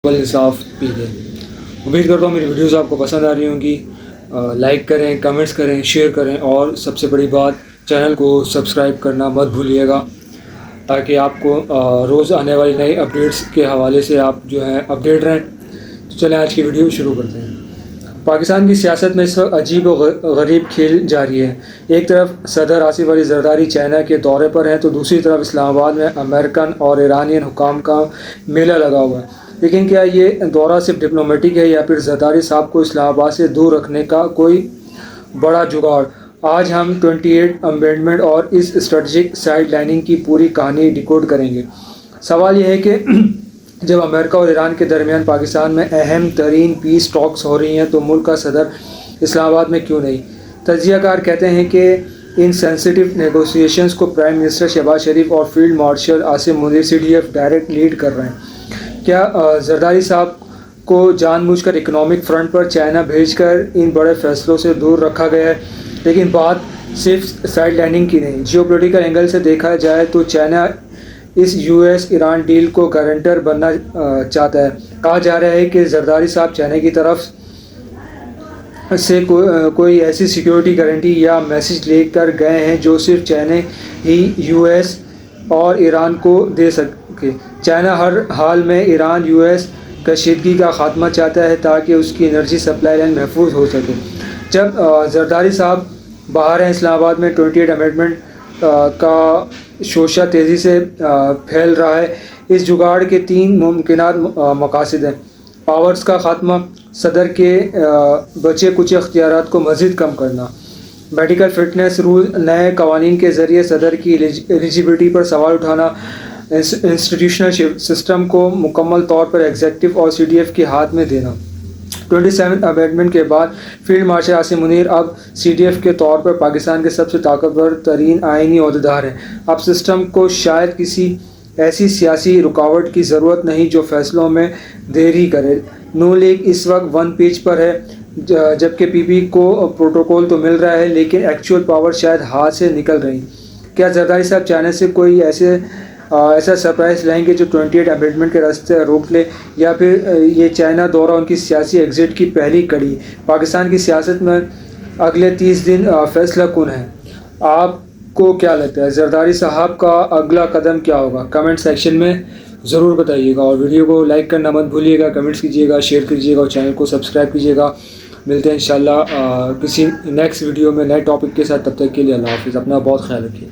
انصاف پی دیں۔ امید کرتا ہوں میری ویڈیوز آپ کو پسند آ رہی ہوں گی۔ لائک کریں، کمنٹس کریں، شیئر کریں، اور سب سے بڑی بات چینل کو سبسکرائب کرنا مت بھولیے گا، تاکہ آپ کو روز آنے والی نئی اپڈیٹس کے حوالے سے آپ جو ہے اپڈیٹ رہیں۔ تو چلیں آج کی ویڈیو شروع کرتے ہیں۔ پاکستان کی سیاست میں اس وقت عجیب و غریب کھیل جاری ہے۔ ایک طرف صدر آصف علی زرداری چائنا کے دورے پر ہیں، تو دوسری طرف اسلام آباد میں امریکن اور ایرانین حکام کا میلہ لگا ہوا ہے۔ لیکن کیا یہ دورہ صرف ڈپلومیٹک ہے، یا پھر زرداری صاحب کو اسلام آباد سے دور رکھنے کا کوئی بڑا جگاڑ؟ آج ہم 28 امینڈمنٹ اور اس اسٹریٹجک سائیڈ لائننگ کی پوری کہانی ڈیکوڈ کریں گے۔ سوال یہ ہے کہ جب امریکہ اور ایران کے درمیان پاکستان میں اہم ترین پیس ٹاکس ہو رہی ہیں، تو ملک کا صدر اسلام آباد میں کیوں نہیں؟ تجزیہ کار کہتے ہیں کہ ان سینسٹیو نیگوسیشنز کو پرائم منسٹر شہباز شریف اور field marshal Asim Munir CDF direct lead کر رہے ہیں۔ کیا زرداری صاحب کو جان بوجھ کر اکنامک فرنٹ پر چائنا بھیج کر ان بڑے فیصلوں سے دور رکھا گیا ہے؟ لیکن بات صرف سائیڈ لائننگ کی نہیں۔ جیو پولیٹیکل اینگل سے دیکھا جائے تو چائنا اس US ایران ڈیل کو گارنٹر بننا چاہتا ہے۔ کہا جا رہا ہے کہ زرداری صاحب چائنا کی طرف سے کوئی ایسی سیکیورٹی گارنٹی یا میسج لے کر گئے ہیں جو صرف چائنا ہی US اور ایران کو دے سکے۔ چائنا ہر حال میں ایران US کشیدگی کا خاتمہ چاہتا ہے، تاکہ اس کی انرجی سپلائی لائن محفوظ ہو سکے۔ جب زرداری صاحب باہر ہیں، اسلام آباد میں 28 امینڈمنٹ کا شوشہ تیزی سے پھیل رہا ہے۔ اس جگاڑ کے 3 ممکنات مقاصد ہیں: پاورز کا خاتمہ، صدر کے بچے کچھ اختیارات کو مزید کم کرنا، میڈیکل فٹنس رول، نئے قوانین کے ذریعے صدر کی ایلیجیبلٹی پر سوال اٹھانا، انسٹیٹیوشنل سسٹم کو مکمل طور پر ایگزیکٹو اور CDF کے ہاتھ میں دینا۔ 27 امینڈمنٹ کے بعد فیلڈ مارشل عاصم منیر اب CDF کے طور پر پاکستان کے سب سے طاقتور ترین آئینی عہدیدار ہیں۔ اب سسٹم کو شاید کسی ایسی سیاسی رکاوٹ کی ضرورت نہیں جو فیصلوں میں دیری کرے۔ نو لیگ اس وقت 1 پیج پر ہے، جبکہ PP کو پروٹوکول تو مل رہا ہے، لیکن ایکچوئل پاور شاید ہاتھ سے نکل رہی۔ کیا زرداری صاحب چائنا سے کوئی ایسا سرپرائز لائیں گے جو 28 امینڈمنٹ کے راستے روک لے، یا پھر یہ چائنا دورہ ان کی سیاسی ایگزٹ کی پہلی کڑی؟ پاکستان کی سیاست میں اگلے 30 دن فیصلہ کن ہیں۔ آپ کو کیا لگتا ہے زرداری صاحب کا اگلا قدم کیا ہوگا؟ کمنٹ سیکشن میں ضرور بتائیے گا، اور ویڈیو کو لائک کرنا مت بھولیے گا، کمنٹس کیجیے گا، شیئر کیجیے گا، اور چینل کو سبسکرائب کیجیے گا۔ ملتے ہیں انشاءاللہ کسی نیکسٹ ویڈیو میں نئے ٹاپک کے ساتھ۔ تب تک کے لیے اللہ حافظ، اپنا بہت خیال رکھیے۔